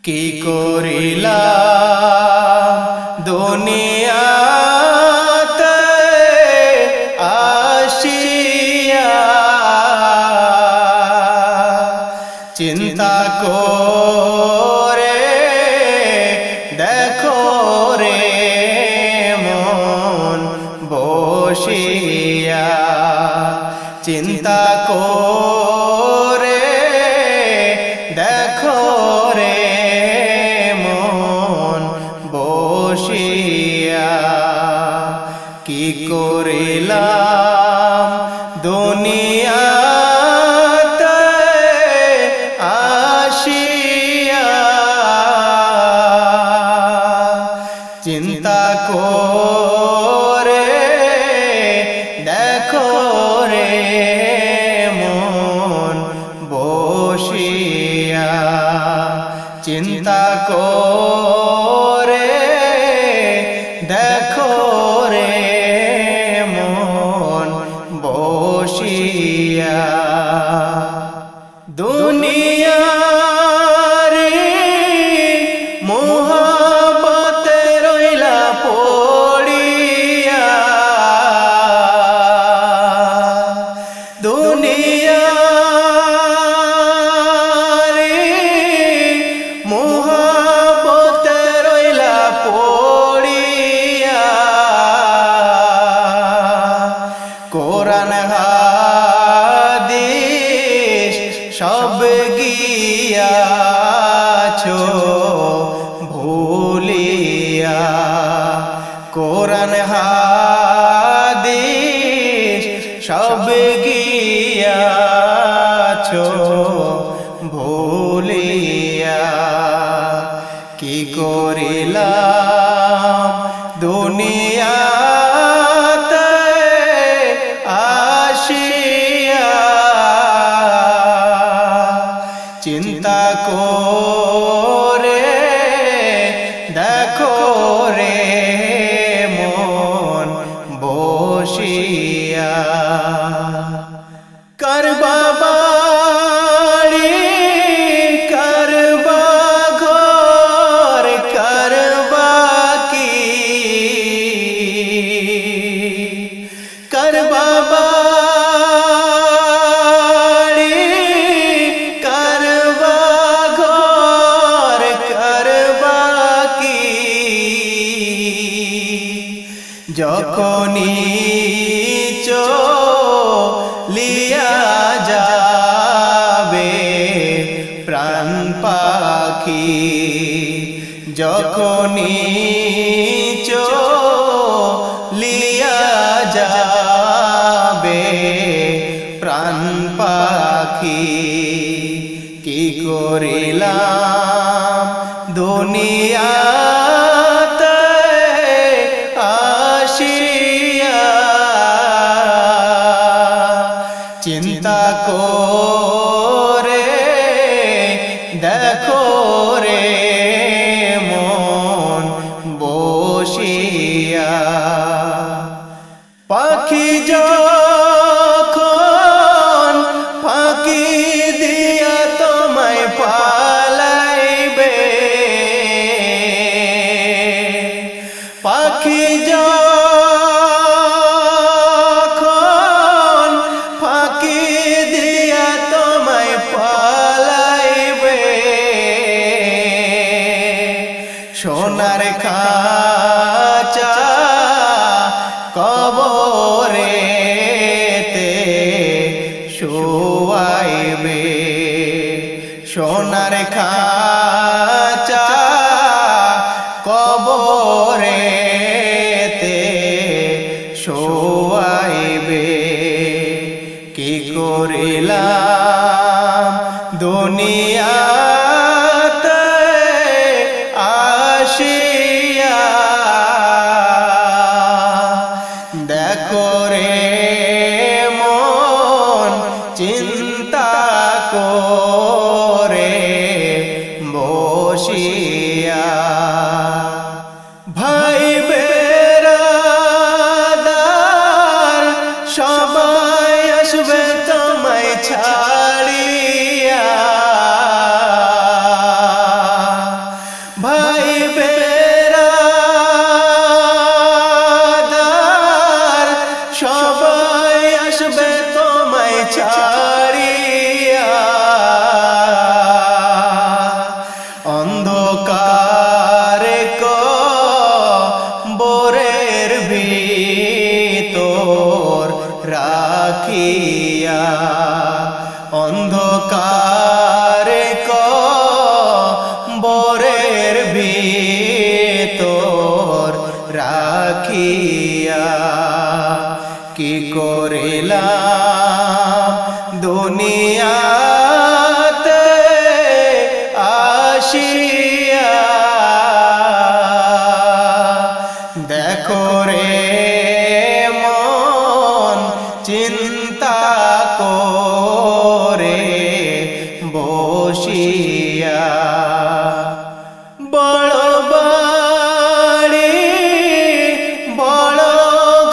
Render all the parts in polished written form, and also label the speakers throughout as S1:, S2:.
S1: কি করিলাম দুনিয়াতে আসিয়া, চিন্তা করে দেখো রে মন বসিয়া, চিন্তা করে দেখো রে মন বসিয়া, কি করিলাম দুনিয়াতে আসিয়া, চিন্তা করে দেখো রে মন বসিয়া, চিন্তা করে দেখো রে মন বসিয়া। দুনিয়ারে মোহাবতে রইলা পড়িয়া, দুনিয়ারে মোহাবতে রইলা পড়িয়া, কোরআন হাদিস সব গিয়াছো ভুলিয়া, কোরআন হাদিস সব গিয়াছো ভুলিয়া, কি করিলাম দুনিয়াতে আসিয়া, চিন্তা করে দেখো রে মন বসিয়া। করবা বাড়ি করবা ঘর করবা কি, করবা বাড়ি করবা ঘর করবা কি, যখনই চলিয়া যাবে প্রাণ পাখি, যখনই চলিয়া যাবে প্রাণ পাখি, কি করিলাম দুনিয়াতে আসিয়া, চিন্তা করে দেখো রে মন বসিয়া। পাখি যখন ফাঁকি দিয়া তোমায় পালাইবে, পাখি যখন ফাঁকি দিয়া তোমায় পালাইবে, সোনার খাঁচা কবরেতে শোয়াইবে, সোনার খাঁচা কবরেতে শোয়াইবে, কি করিলাম দুনিয়াতে আসিয়া, দেখো রে মন চিন্তা করে বসিয়া। ভাই বেরাদার সবাই আসবে তোমায় ছাড়িয়া, আসিয়া দেখো রে মন চিন্তা করে বসিয়া বড় বাড়ি বড়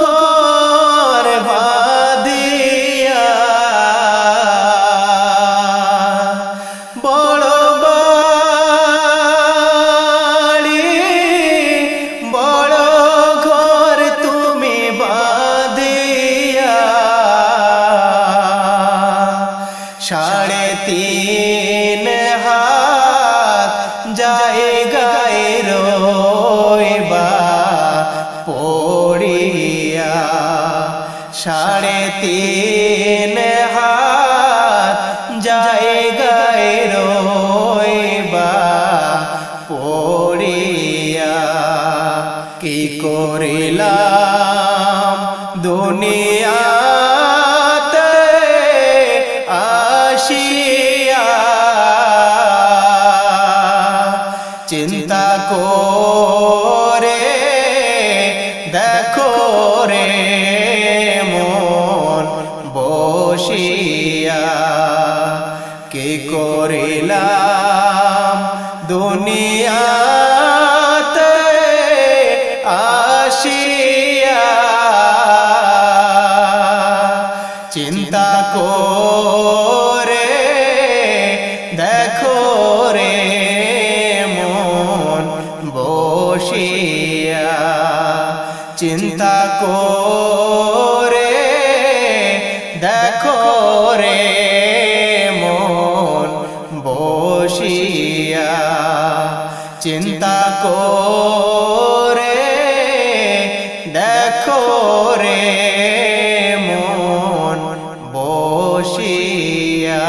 S1: ঘর বাঁধিয়া বড় বাড়ি বড় ঘর তুমি বাঁধিয়া 3.5 হাত জায়গায় রইবা পড়িয়া 3.5 হাত জায়গায় রইবা পড়িয়া কি করিলাম দুনিয়াতে আসিয়া চিন্তা করে দেখো রে মন বসিয়া কি করিলাম দুনিয়াতে আসিয়া চিন্তা করে দেখো রে মন বসিয়া চিন্তা করে দেখো রে মন বসিয়া চিন্তা করে দেখো রে মন বসিয়া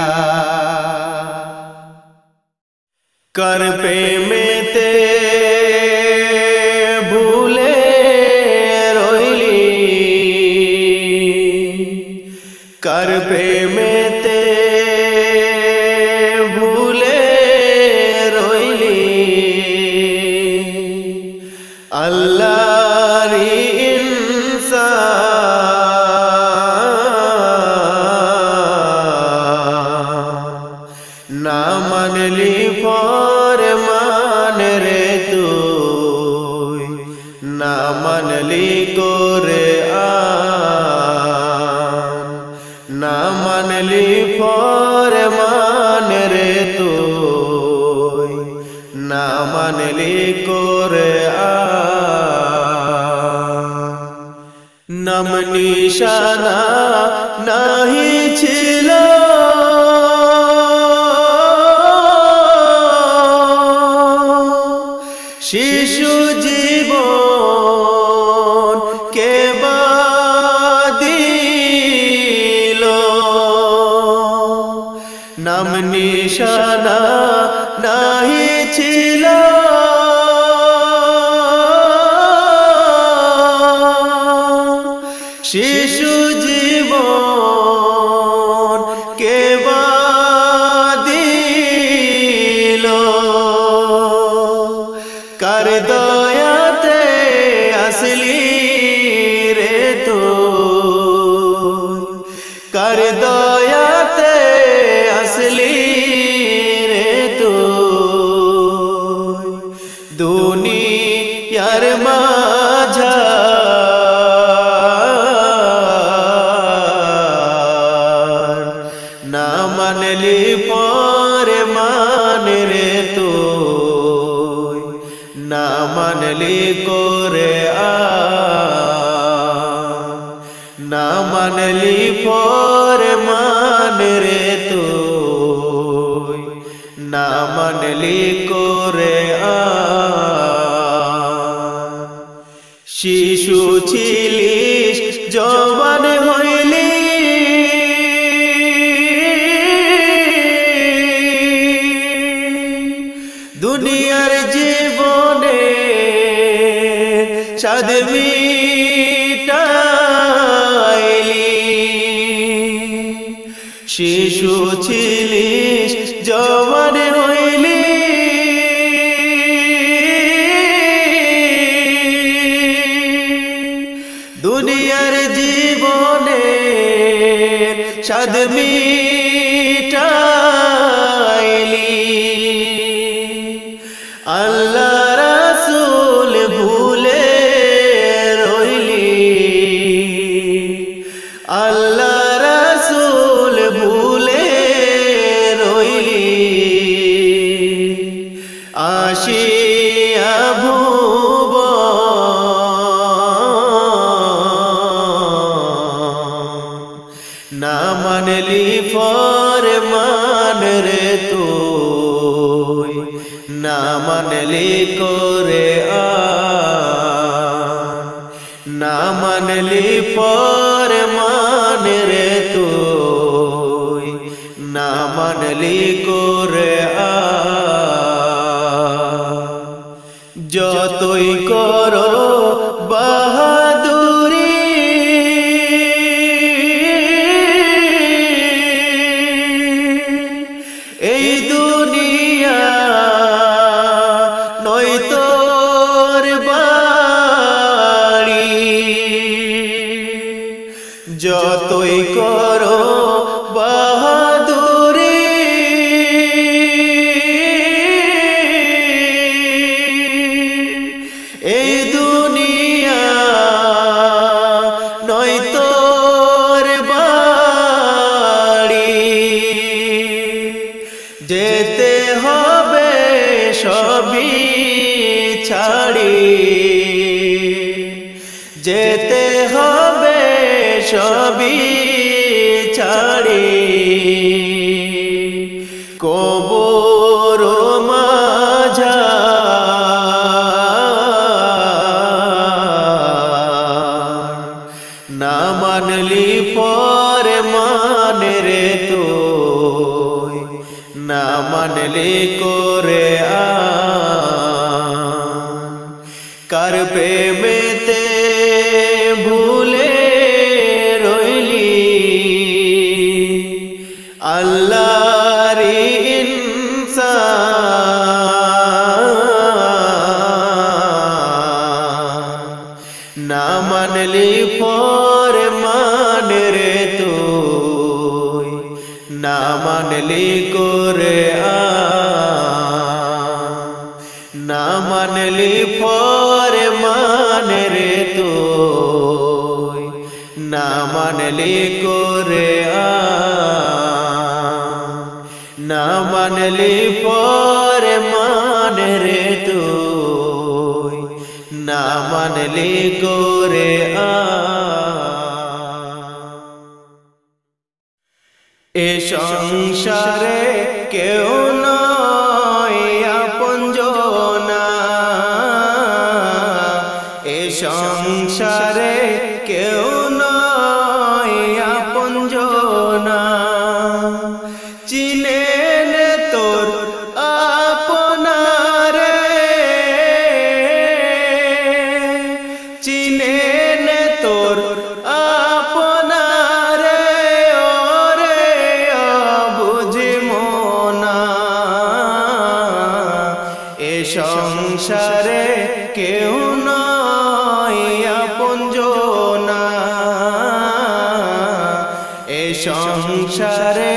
S1: कर प्रेमेते भूले रोइली कर प्रेमेते भूले रोइली अल्लाह री इंसान ना मनली ना मनली गोरे ना मनली फरमान रे तू ना मनली गोरे नाम निशाना नहीं छिलो शिशु जीवन के बादिलो नाम निशाना नहीं छिलो शिशु जीवन के बादिलो कर दयाते असली रे तू कर दयाते असली रे तू दुनियार माझा ना मनली पर मान रे तू ना मनली कोरे ना मनली पर मान रे तू ना मनली कोरे शिशु छिलिस जवान हইলি दुनियार जीवने साध मिटाइली शिशु छिलिस जवान हইলি আল্লাহ রাসূল ভুলে রইলি আল্লাহ রাসূল ভুলে রইলি আসিয়া না মানলি ফরমান রে তুই না মানলি করে না মানলি ফরমান রে তুই না মানলি করে যতই করো বাহাদুরি এই দুনিয়া নয় তোর বাড়ি যতই করো বাহাদুরি এই দুনিয়া নয় তোর বাড়ি যেতে হবে সবই ছাড়ি যেতে হবে সবই ছাড়ি কবর না মানলি ফরমান রে তুই না মানলি করে কার প্রেমেতে ভুলে রইলি আল্লাহর ইনসান না মানলি ফরমান রে তুই না মানলি করে না মানলি ফরমান রে তুই না মানলি করে না মানলি ফরমান রে তুই না মানলি করে এ সংসারে কেউ নয় আপনজনা এ সংসারে কেউ নয় আপনজনা চিনে নে তোর আপনারে চিনে নে তোর আপনারে ওরে বুঝি মনা এ সংসারে কেউ নয় আপনজনা এ সংসারে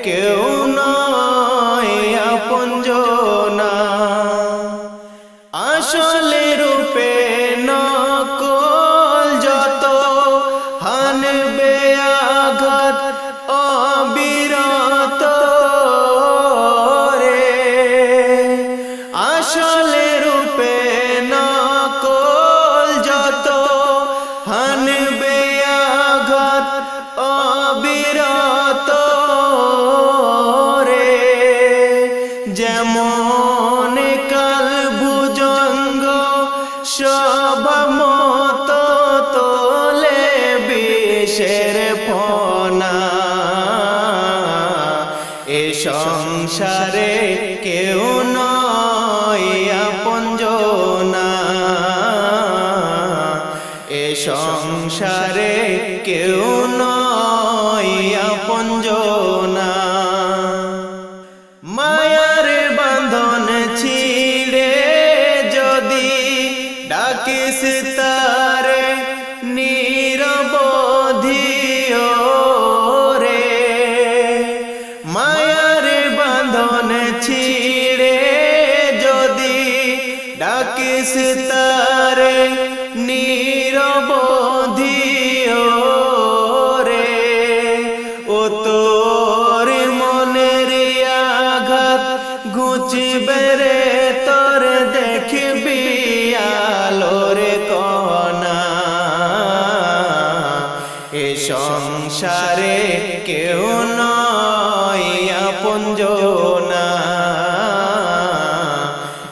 S1: কেউ নয় আপনজনা আসলে রূপে নকল যত হানবে আঘাত অবিরত রে আসলে রূপে নকল যত হানবে আঘাত অবিরত রে যেমন কাল ভুজঙ্গ সবমত তোলে বিষের ফনা এ সংসারে কেউ নয় আপনজনা এ সংসারে কেউ নয় আপনজনা মায়ার বাঁধন ছিড়ে যদি ডাকিস তারে নিরবধি রে মায়ার বাঁধন ছিড়ে যদি ডাকিস তারে নিরবধি রে ও তোর মনের আঘাত ঘুচবে রে তোর দেখবি আলোর কণা এ সংসারে কেউ নয় আপনজনা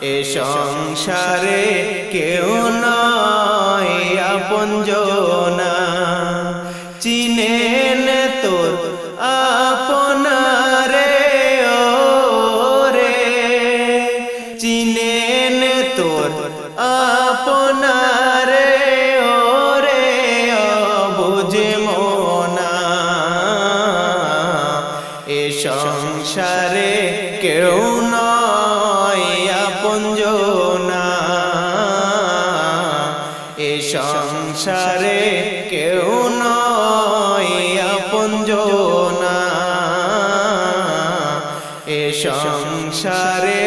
S1: এ সংসারে কেউ নয় আপনজনা চিনেন তোর আপনারে ও রে চিনেন তোর আপনারে ও রে বুঝে মনা এ সংসারে কেউ নয় আপনজনা এ সংসারে কেউ নয় আপনজনা এ সংসারে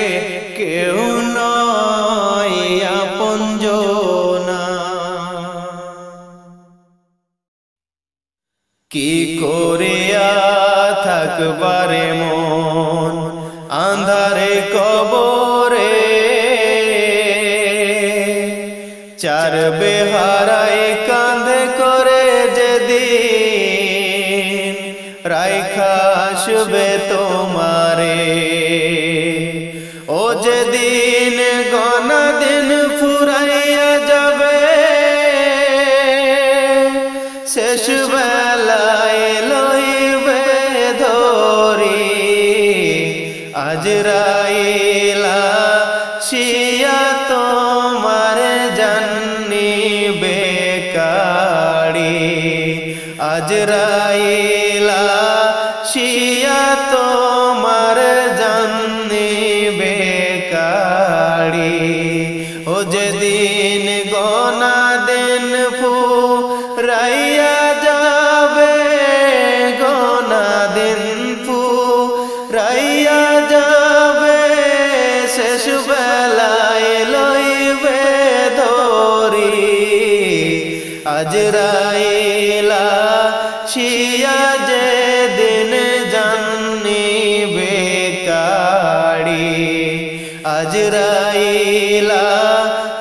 S1: কেউ নয় আপনজনা কি করে থাকবারে মন আন্ধারে কবরে চার বেহারায় কাঁধে করে যেদিন রাইখা আসবে তোমারে ও যেদিন গনা দিন ফুরাইয়া যাবে শেষ বেলায় লইবে ধরি আজরাইলা শিয়া তোমার জান্নি বেকারি আজরাইলা শিয়া তোমার জান্নি বেকারি ও যেদিন গনা দিন ফুরাইয়া যাবে গনা দিন ফুরাইয়া যাবে শেষ বেলায় লইবে ধরি আজরাইলা শিয়া যেদিন জান্নি বেকারি আজরাইলা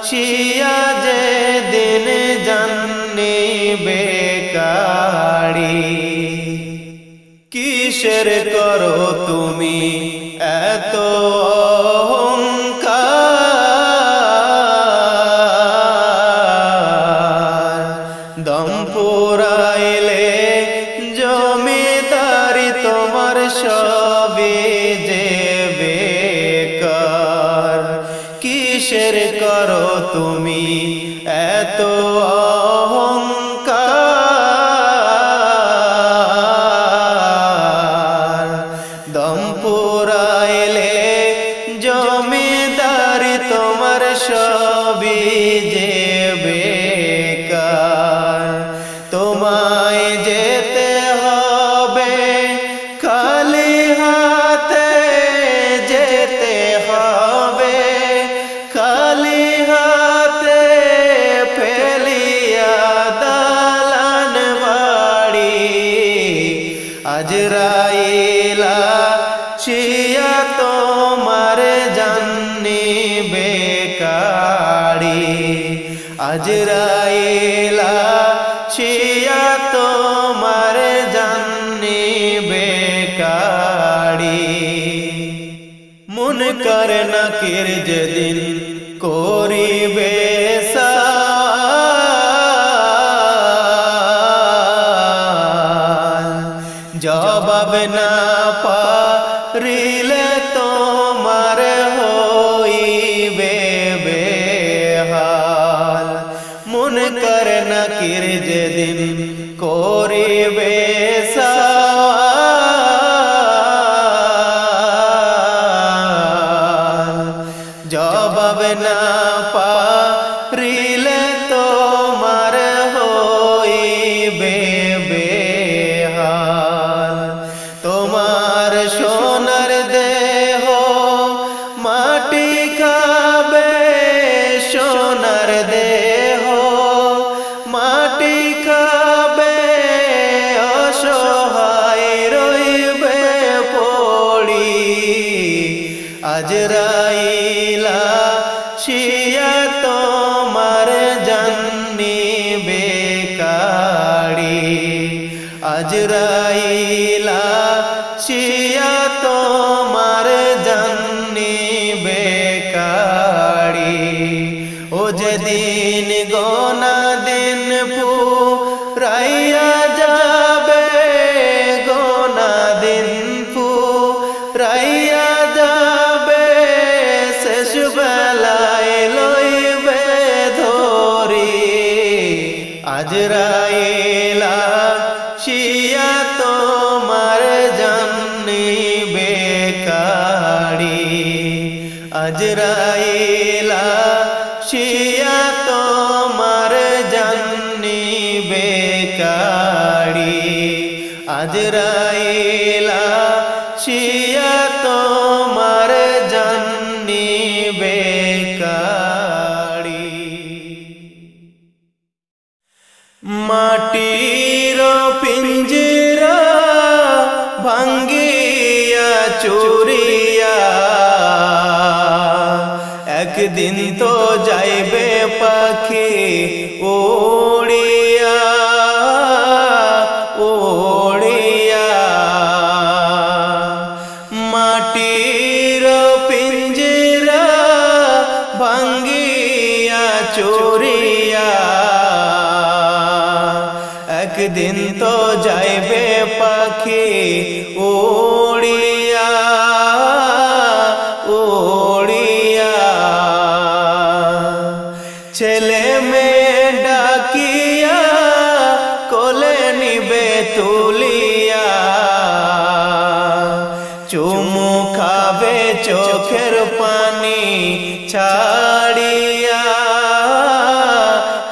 S1: শিয়া যেদিন জান্নি বেকারি কিসের করো তুমি এত অহংকার দম পুরাইলে জমিদারি তোমার সবে যে বেকার কিসের করো তুমি এত অহংকার দম পুরাইলে জমিদারি তোমার সবই যে বেকার তোমায় যেতে হবে খালি হাতে যেতে হবে খালি হাতে ফেলিয়া দালান বাড়ি আজরাইলা শিয়া তোমার জান্নি বেকারি আজরাইলা শিয়া তোমার জান্নি বেকারি মুনকার নাকির যেদিন করিবে জবাব না পারিলে তোমার হইবে বেহাল মুনকার নাকির যেদিন করিবে জবাব না পারিলে তোমার হইবে বেহাল তোমার সোনার দেহ মাটি খাবে আজরাইলা শিয়া তোমার জান্নি বেকারি আজরাইলা শিয়া তোমার জান্নি বেকারি ও যেদিন গোনা দিন পুরাইয়া যাবে গোনা দিন পুরাইয়া যাবে শেষ বেলায় লইবে ধরি আজরাইলা শিয়া তোমার জান্নি বেকারি আজরাইলা শিয়া তোমার জান্নি বেকারি আজরাইলা শিয়া তোমার জান্নি বেকারি মাটির পিঞ্জরা ভাঙ্গিয়া চুরিয়া একদিন তো যাইবে পাখি উড়িয়া উড়িয়া মাটির পিঞ্জরা ভাঙ্গিয়া চুরিয়া একদিন তো যাইবে পাখি উড়িয়া উড়িয়া ছেলে মেয়ে ডাকিয়া কোলে নিবে তুলিয়া চুমু খাবে চোখের পানি ছাড়িয়া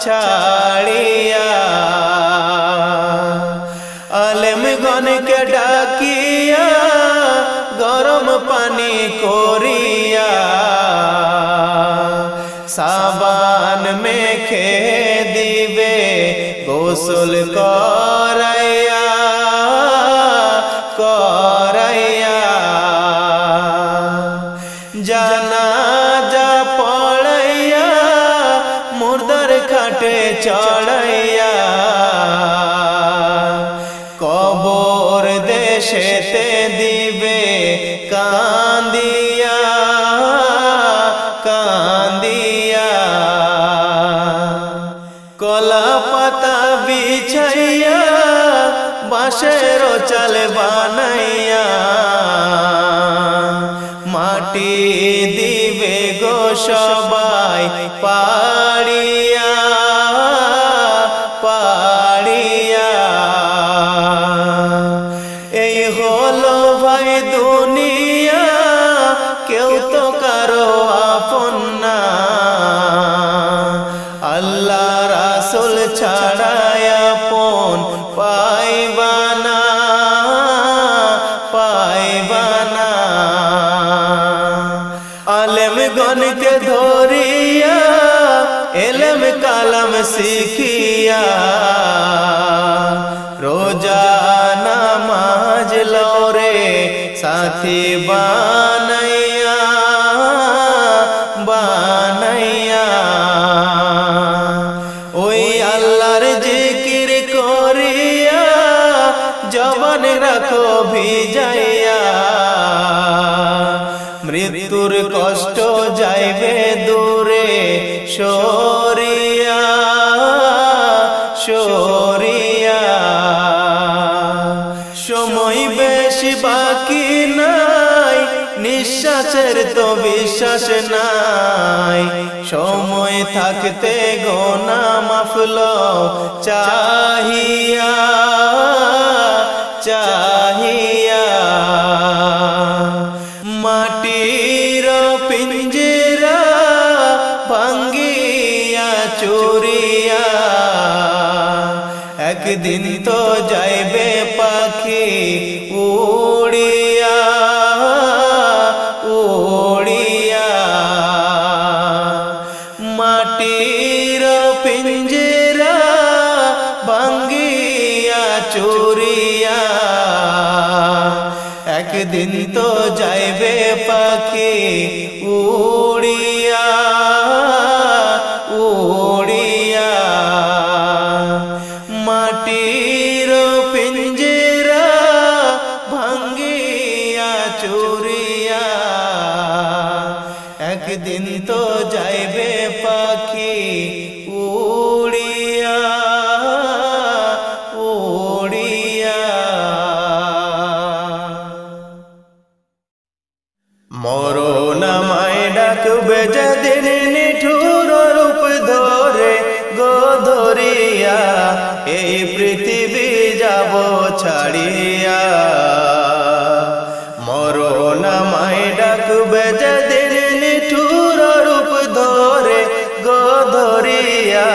S1: ছাড়িয়া আলেমগণকে ডাকিয়া গরম পানি করিয়া সাবান মেখে দিবে গোসল করাইয়া করাইয়া জানাজা পড়াইয়া মুর্দার খাটে চড়াইয়া কবর দেশেতে দিবে কান্দিয়া কান্দিয়া কলা পাতা বিছাইয়া বাঁশের চাল বানাইয়া মাটি দিবে গো সবাই পাড়িয়া পাড়িয়া এই হলো ভাই দুনিয়া কেউ তো কারো আপন না আল্লাহ রাসূল ছাড়া আপন পাইবানা পাইবানা আলেমগণকে ধরিয়া এলেম কালাম শিখিয়া রোজা নামাজ লরে সাথী বানাইয়া বানাইয়া ওই আল্লাহর জিকির করিয়া জবান রাখো ভিজাইয়া মৃত্যুর কষ্ট যাইবে দূরে সরিয়া সরিয়া সময় বেশি বাকি নাই নিঃশ্বাসের তো বিশ্বাস নাই সময় থাকতে গোনা মাফ লও চাহিয়া চাহিয়া মাটির পিঞ্জরা ভাঙ্গিয়া চুরিয়া একদিন তো যাইবে পাখি উড়িয়া উড়িয়া মাটির পিঞ্জরা ভাঙ্গিয়া চুরিয়া একদিন তো যাইবে পাখি একদিন তো যাইবে পাখি উড়িয়া উড়িয়া। মরণ আমায় ডাকবে যেদিন নিঠুর রূপ ধরে গো ধরিয়া, এই পৃথিবী যাব ছাড়িয়া। মরণ আমায় ডাকবে যেদিন নিঠুর রূপ ধরে গো ধরিয়া,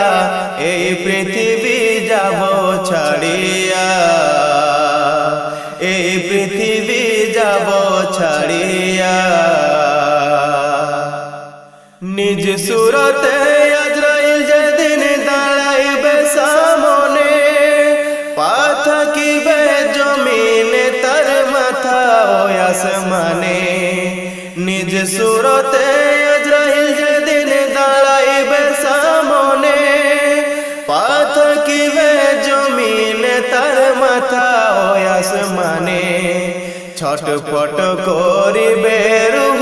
S1: এই পৃথিবী যাব ছাড়িয়া, এই পৃথিবী যাব ছাড়িয়া। নিজ সুরতে আজরাইল যেদিন দাঁড়াইবে সামনে, পা থাকিবে জমিনে তার মাথা ওই আসমানে। নিজ সুরতে আজরাইল যেদিন দাঁড়াইবে সামনে, পা থাকিবে জমিনে তার মাথা ওই আসমানে। ছটপট করিবে রূহ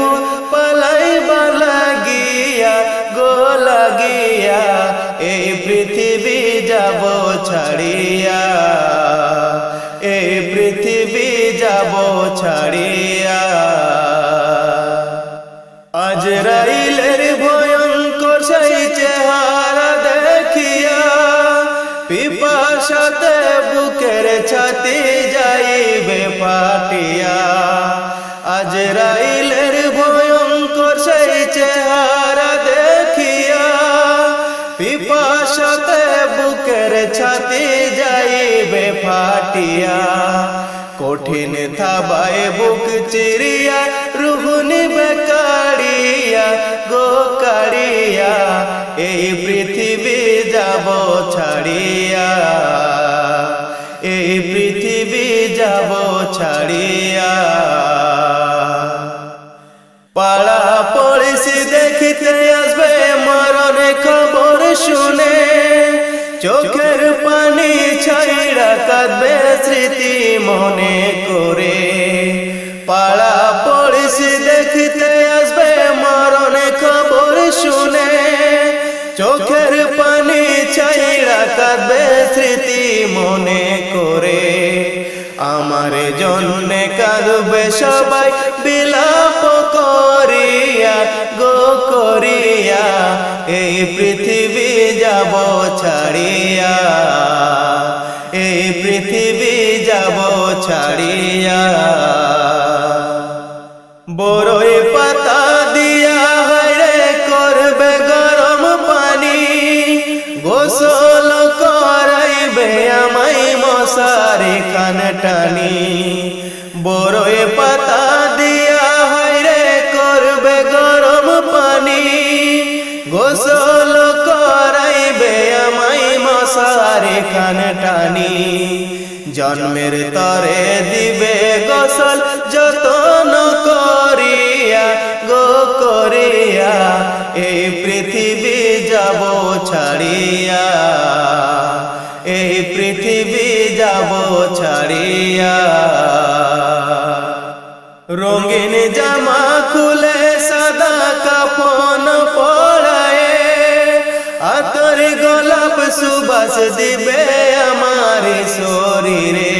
S1: পালাইবা লাগিয়া গো লাগিয়া, এই পৃথিবী যাব ছাড়িয়া, এই পৃথিবী যাব ছাড়িয়া। আজরাইলের ভয়ঙ্কর সেই চেহারা দেখিয়া, পিপাসাতে বুকের ছাতি যাইবে ফাটিয়া। আজরাইলের ভয়ঙ্কর সেই চেহারা দেখিয়া, পিপাসাতে বুকের ছাতি যাইবে ফাটিয়া। কঠিন থাবায় বুক চিরিয়া, রূহ নিবে কাড়িয়া গো কাড়িয়া, এই পৃথিবী যাব ছাড়িয়া, এই পৃথিবী যাব ছাড়িয়া। পাড়া পড়শি দেখিতে আসবে মরণে খবর শুনে, চোখের পানি ছাইড়া কাঁদবে স্মৃতি মনে করে। পাড়া পড়শি দেখিতে আসবে মরণে খবর শুনে, চোখের পানি ছাইড়া কাঁদবে স্মৃতি মনে করে। আমার জন্যে কাঁদবে সবাই বিলাপ করিয়া গো করিয়া, এই পৃথিবী যাব ছাড়িয়া, এই পৃথিবী যাব ছাড়িয়া। বড়ই পাতা দিয়া হায়রে করবে গরম পানি, গোসল করাইবে আমায় মশারি খান টানি। বড়ই পাতা দিয়া হায়রে করবে গরম পানি, গোসল করাইবে আমায় মশারি খান টানি। জন্মের তরে দিবে গোসল যতন করিয়া গো করিয়া, এই পৃথিবী যাব ছাড়িয়া, এই পৃথিবী যাব ছাড়িয়া। রঙিন জামা খুলে সাদা কাফন পরায়ে, আতর গোলাপ সুবাস দিবে আমার শরীরে।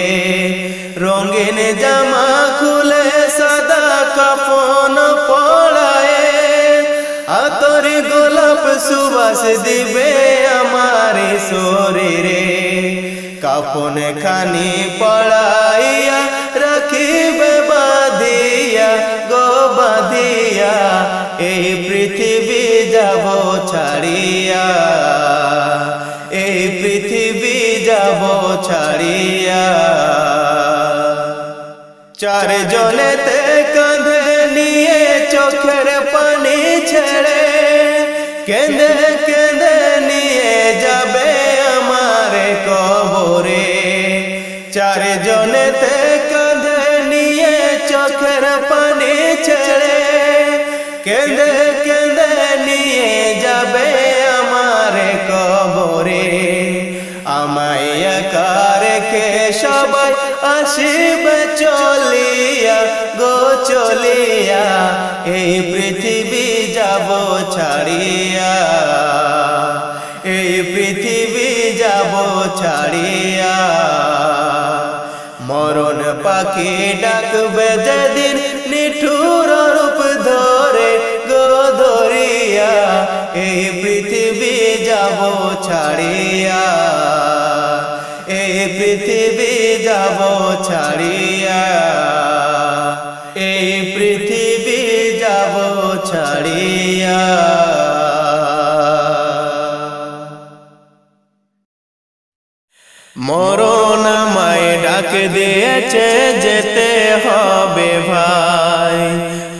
S1: রঙিন জামা খুলে সাদা কাফন পরায়ে, আতর গোলাপ সুবাস দিবে আমার শরীরে। কাফন খানি পড়াইয়া রাখিবে বাঁধিয়া গো বাঁধিয়া, এই পৃথিবী যাব ছাড়িয়া, এই পৃথিবী যাব ছাড়িয়া। চারজনেতে কাঁধে নিয়ে চোখের পানি ছেড়ে, কেঁদে কেঁদে নিয়ে যাবে আমার কবরে। চারজনেতে কাঁধে নিয়ে চোখের পানি ছেড়ে, কেঁদে কেঁদে নিয়ে যাবে আমার কবরে। আমায় একা রেখে সবাই আসিবে চলিয়া গো চলিয়া এই পৃথিবী যাব ছাড়িয়া এই পৃথিবী যাব ছাড়িয়া মরণ পাখি ডাকবে যেদিন নিঠুর রূপ ধরে গো ধরিয়া এই পৃথিবী যাব ছাড়িয়া এই পৃথিবী যাব ছাড়িয়া এই পৃথিবী যাব ছাড়িয়া মরণ আমায় ডাক দিয়েছে যেতে হবে ভাই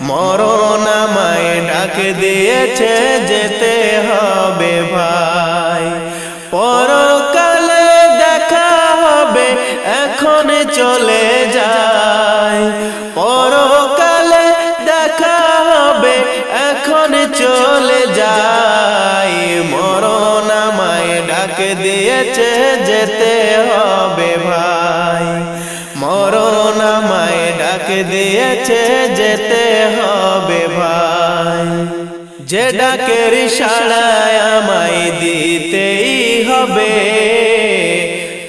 S1: মরণ আমায় ডাক দিয়েছে যেতে হবে ভাই পরকালে দেখা হবে এখন চলে যায় পরকালে দেখা হবে এখন চলে যায় মরণ আমায় ডাক দিয়েছে যেতে হবে ভাই মরণ আমায় ডাক দিয়েছে যেতে হবে ভাই যে ডাকের সাড়ায় আমায় দিতেই হবে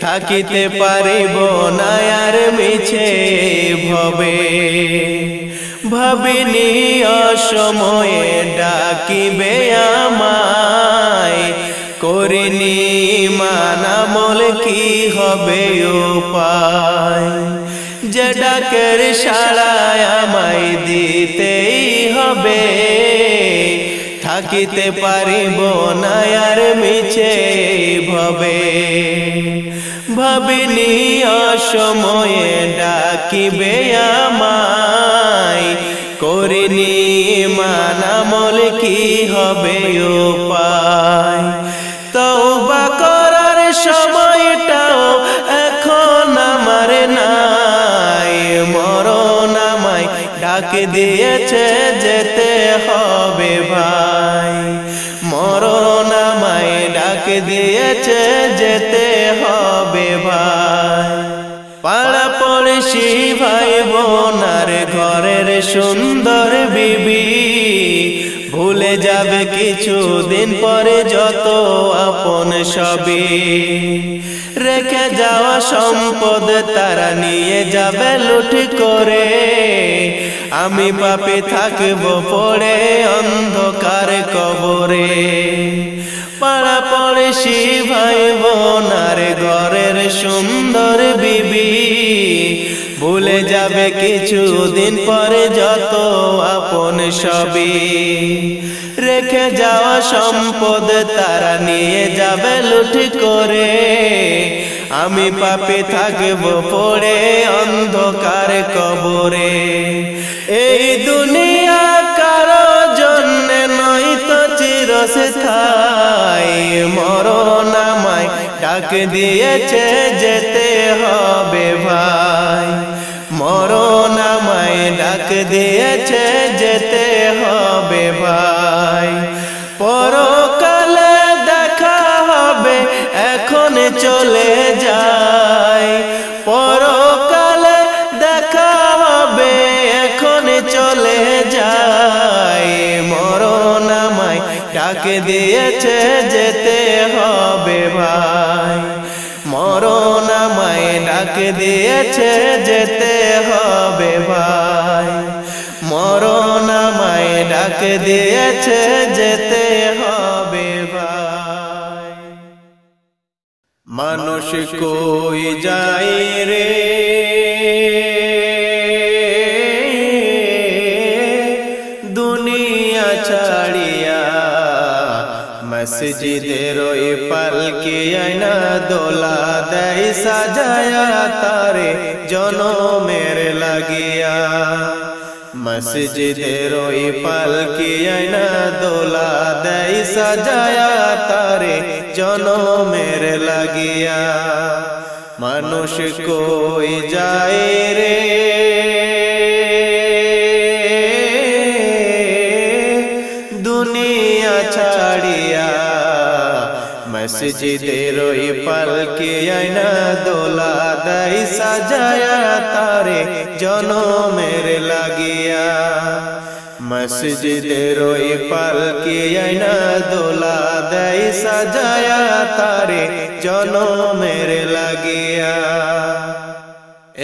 S1: থাকিতে পারিব না আর মিছে ভবে ভাবিনি অসময়ে ডাকিবে আমায় করিনি মানামল কি হবে উপায় যে ডাকের সাড়ায় আমায় দিতেই হবে থাকিতে পারিব না আর মিছে ভবে ভাবিনি অসময়ে ডাকিবে আমায় করিনি মানামল কি হবে উপায় তওবা করার সময়টাও এখন আমার নাই মরণ আমায় ডাক দিয়েছে যেতে হবে ভাই মরণ আমায় ডাক দিয়েছে যেতে হবে ভাই পাড়া পড়শি ভাই বোনার ঘরের সুন্দর বিবি ভুলে যাবে কিছুদিন পরে যত আপন সবই রেখে যাওয়া সম্পদ তারা নিয়ে যাবে লুট করে আমি পাপে থাকব পড়ে অন্ধকার কবরে পাড়া পড়শি ভাই বোনার ঘরের সুন্দর বিবি ভুলে যাবে কিছুদিন পরে যত আপন সবই রেখে যাওয়া সম্পদ তারা নিয়ে যাবে লুট করে আমি পাপে থাকব পড়ে অন্ধকার কবরে এই দুনিয়া কারো জন্য নয় তো চিরস্থায়ী মরণ আমায় ডাক দিয়েছে যেতে হবে ভাই মরণ আমায় ডাক দিয়েছে যেতে হবে ভাই পরকালে দেখা হবে এখন চলে যায় পরকালে দেখা হবে এখন চলে যায় মরণ আমায় ডাক দিয়েছে যেতে হবে ভাই মরণ আমায় ডাক দিয়েছে যেতে হবে ভাই মরণ আমায় ডাক দিয়েছে যেতে হবে ভাই মানুষ কই যায় রে দুনিয়া ছাড়িয়া মসজিদের ওই পালকি আয়না দোলা দেয় সাজায়া তারে জনমের লাগিয়া মসজিদের ওই পালকি আয়না দোলা দেয় সাজায়া তারে জনমের লাগিয়া মানুষ কই যায় রে দুনিয়া ছাড়িয়া মসজিদের ওই পালকি আয়না দোলা দেয় সাজায়া তারে জনমের লাগিয়া মসজিদের ওই পালকি আয়না দোলা দেয় সাজায়া তারে জনমের লাগিয়া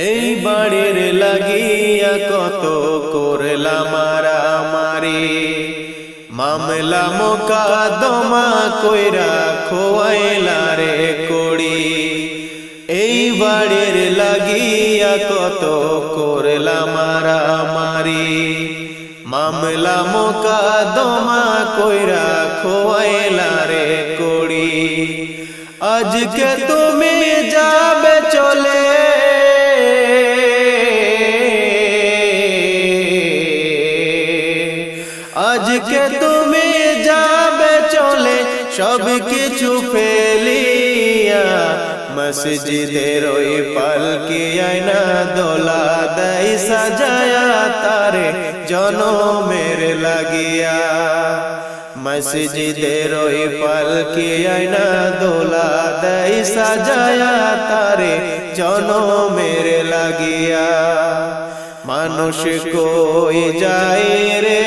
S1: এই বাড়ির লাগিয়া কত করলা মারামারি মামলা মোকদ্দমা কইরা খোয়াইলা রে কড়ি এই বাড়ির লাগিয়া কত করলা মারামারি মামলা মোকদ্দমা কইরা খোয়াইলা রে কড়ি আজকে তুমি যাবে চলে আজকে তুমি যাবে চলে সব কিছু ফেলিয়া মসজিদের ওই পালকি আয়না দোলা দেয় সাজায়া তারে জনমের লাগিয়া মসজিদের ওই পালকি আয়না দোলা দেয় সাজায়া তারে জনমের লাগিয়া মানুষ কই যায় রে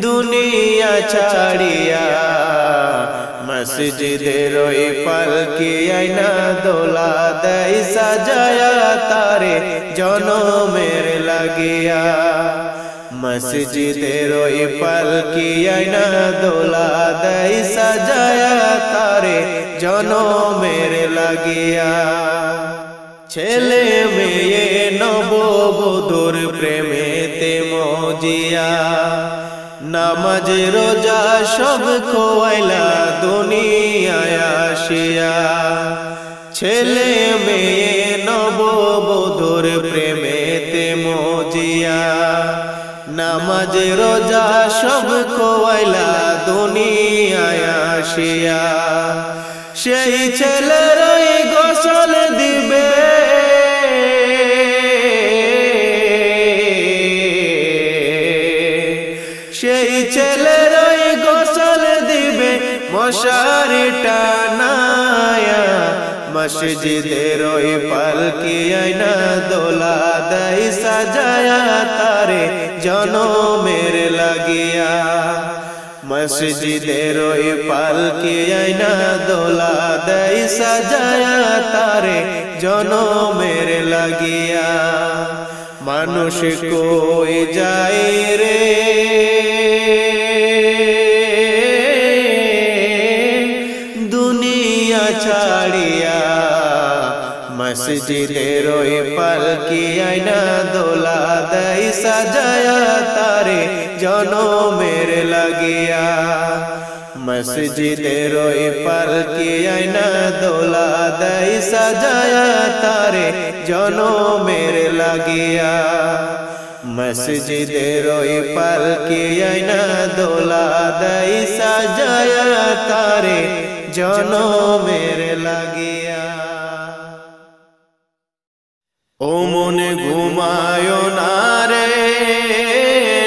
S1: দুনিয়া ছাড়িয়া মসজিদের ওই পালকি আয়না দোলা দেয় সাজায়া তারে জনমের লাগিয়া মসজিদের ওই পালকি আয়না দোলা দেয় সাজায়া তারে জনমের লাগিয়া ছেলে মেয়ে নববধূর প্রেমেতে মজিয়া নামাজ রোজা সব খোয়াইলা দুনিয়ায় আসিয়া ছেলে মেয়ে নববধূর প্রেমেতে মজিয়া নামাজ রোজা সব খোয়াইলা দুনিয়ায় আসিয়া সেই ছেলের ওই গোসল দিবে সেই ছেলের ওই গোসল দিবে মশারি টানায়া মসজিদের ওই পালকি আয়না দোলা দেয় সাজায়া তারে জনমের লাগিয়া মসজিদের ওই পালকি আয়না দোলা দেয় সাজায়া তারে জনমের লাগিয়া মানুষ কই যায় রে দুনিয়া ছাড়িয়া মসজিদের ওই পালকি আয়না দোলা দেয় সাজায়া তারে জনমের লাগিয়া মসজিদের ওই পালকি আয়না দোলা দেয় সাজায়া তারে জনমের লাগিয়া মসজিদের ওই পালকি আয়না দোলা দেয় সাজায়া তারে জনমের লাগিয়া ও মনে ঘুমায় না রে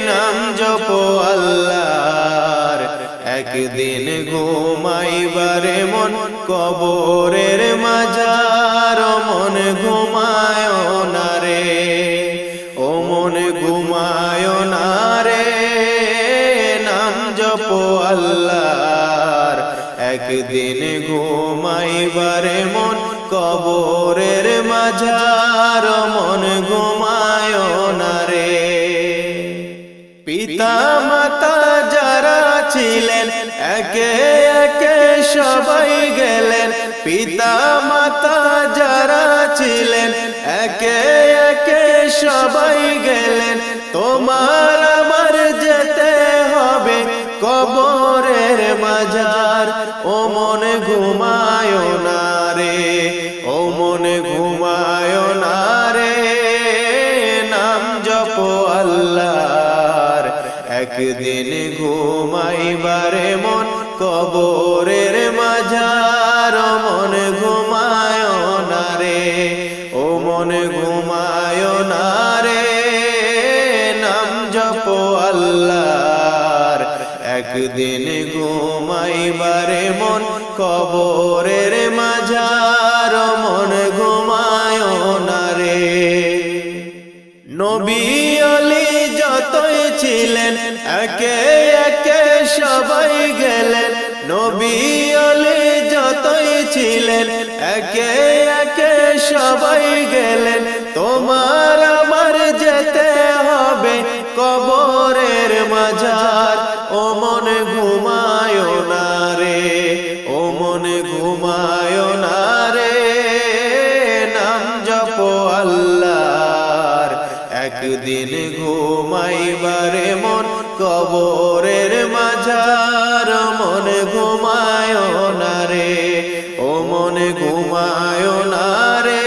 S1: নাম জপো আল্লাহর একদিন ঘুমাইবারে মন কবরের মাঝার মন ঘুমায় না রে ও মন ঘুমায় না রে নাম জপো আল্লাহর একদিন ঘুমাইবারে মন কবরের মাঝার মন ঘুমায় না রে পিতা মাতা যারা ছিলেন একে একে সবাই গেলেন পিতা মাতা যারা ছিলেন একে একে সবাই গেলেন তোমার আমার যেতে হবে কবরের মাঝার ও মন ঘুমায় না রে ও মন ঘুমায় না রে নাম জপো আল্লাহর একদিন ঘুমাইবারে মন কবরের মাঝার মন ঘুমায় না রে ও মন ঘুমায় না রে নাম জপো আল্লাহ একদিন ঘুমাইবারে মন কবরের মাঝার মন ঘুমায় না রে। নবী আলী যতই ছিলেন একে একে সবাই গেলেন। নবী আলী যতই ছিলেন একে একে সবাই গেলেন। তোমার আমার যেতে হবে কবরের মাঝার, ও মন ঘুমায় না রে, ও মন ঘুমায় না রে। নাম জপো আল্লাহর, একদিন ঘুমাইবারে মন কবরের মাঝার মন ঘুমায় না রে, ও মন ঘুমায় না রে।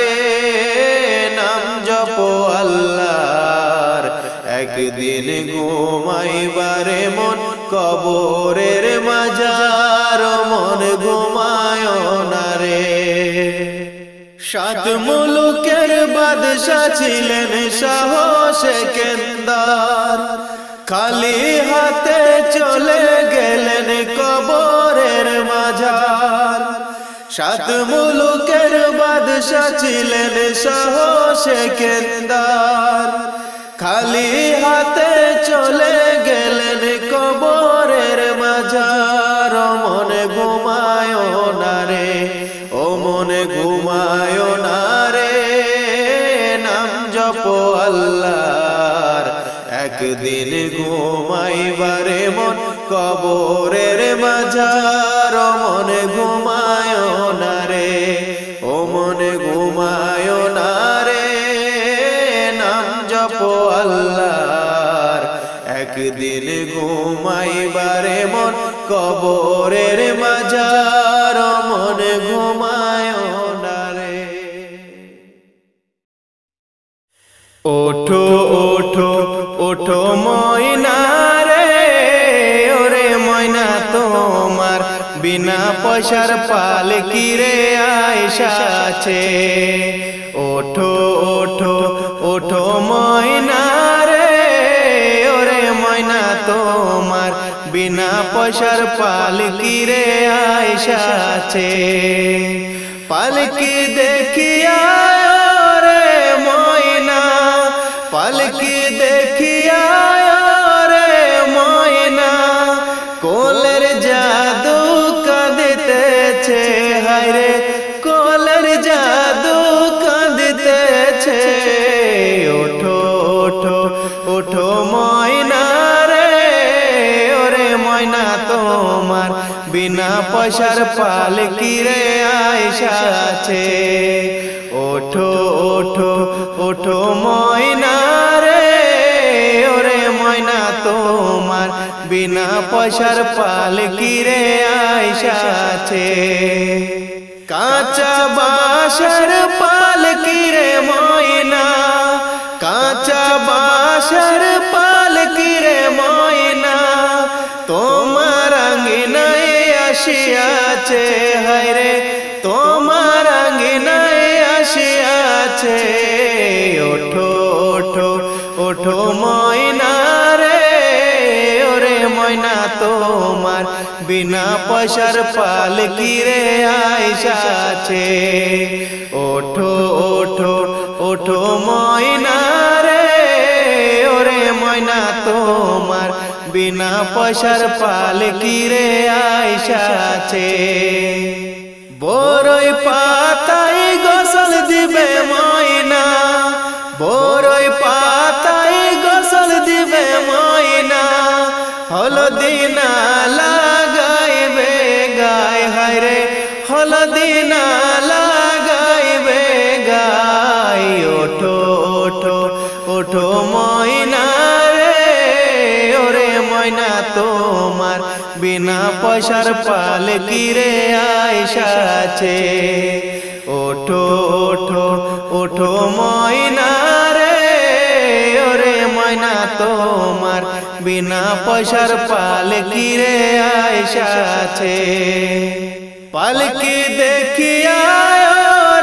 S1: নাম জপো আল্লাহর, একদিন ঘুমাইবারে মন কবরের মাঝার মন ঘুমায় না রে। সাত মুলুকের বাদশা ছিলেন শাহ সেকেন্দার, খালি হাতে চলে গেলেন কবরের মাঝার। সাত মুলুকের বাদশা ছিলেন শাহ সেকেন্দার, খালি হাতে চলে গেলেন কবরের মাঝার। মন ঘুমায় না রে, ও মন ঘুমায় না রে। নাম জপো আল্লাহর, একদিন ঘুমাইবারে মন কবরের মাঝার মন ঘুমায় না রে, ও মন ঘুমায় না রে। নাম জপো আল্লাহর, একদিন ঘুমাইবারে মন কবরের মাঝার মন ঘুমায় না রে। ওঠো ওঠো ওঠো ময়না রে, ওরে ময়না তোমার বিনা পয়সার পালকি রে আইসাছে। ওঠো ওঠো ওঠো ময়না রে, ওরে ময়না তোমার বিনা পয়সার পালকি রে আইসাছে। পালকি দেখিয়া রে ময়না, পালকি দেখিয়া রে ময়না, কোলের জাদু কাঁদিতেছে হায়রে, কোলের জাদু কাঁদিতেছে। ওঠো ওঠো ওঠো ময়না রে, ওরে ময়না তোমার বিনা পয়সার পালকি রে আইসাছে। ওঠো ওঠো ওঠো ময়না রে, ওরে ময়না তোমার বিনা পয়সার পালকি রে আইসাছে। কাঁচা বাঁশের পালকি রে ময়না, কাঁচা বাঁশের পালকি রে ময়না, তোমার আঙ্গিনায় আসিয়াছে হায়রে, তোমার আঙ্গিনায় আসিয়াছে। ওঠো ওঠো ওঠো ময়না রে, ওরে ময়না তোমার বিনা পয়সার পালকি রে আইসাছে। ওঠো ওঠো ওঠো ময়না রে, ওরে ময়না তোমার বিনা পয়সার পালকি রে আইসাছে। বড়ই পাতায় গোসল দিবে ময়না, বড়ই পাতায় গোসল দিবে ময়না, হলদি না লাগাইবে গায় হায়রে, হলদি না লাগাইবে গায়। ওঠো ওঠো ওঠো ময়না রে, ওরে ময়না তোমার বিনা পয়সার পালকি রে আইসাছে। ওঠো ওঠো ওঠো ময়না রে, ওরে ময়না তোমার বিনা পয়সার পালকি রে আইসাছে। পালকি দেখিয়া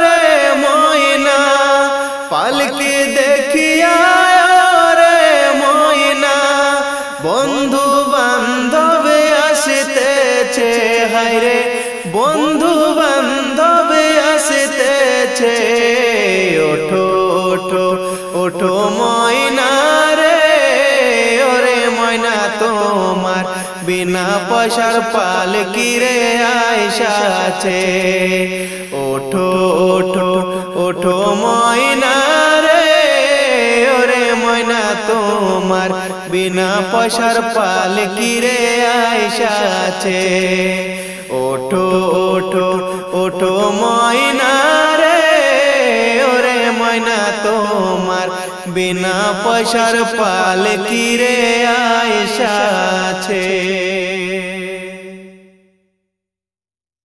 S1: রে ময়না, পালকি দেখিয়া রে ময়না, বন্ধু বান্ধবে ওঠো ওঠো ময়না রে ওরে ময়না তোমার বিনা পয়সার পালকি রে আইসাছে ওঠো ওঠো ওঠো ময়না রে ওরে ময়না তোমার বিনা পয়সার পালকি রে আইসাছে ওঠো ওঠো ওঠো ময়না রে ওরে ময়না তোমার বিনা পয়সার পালকি রে আইসা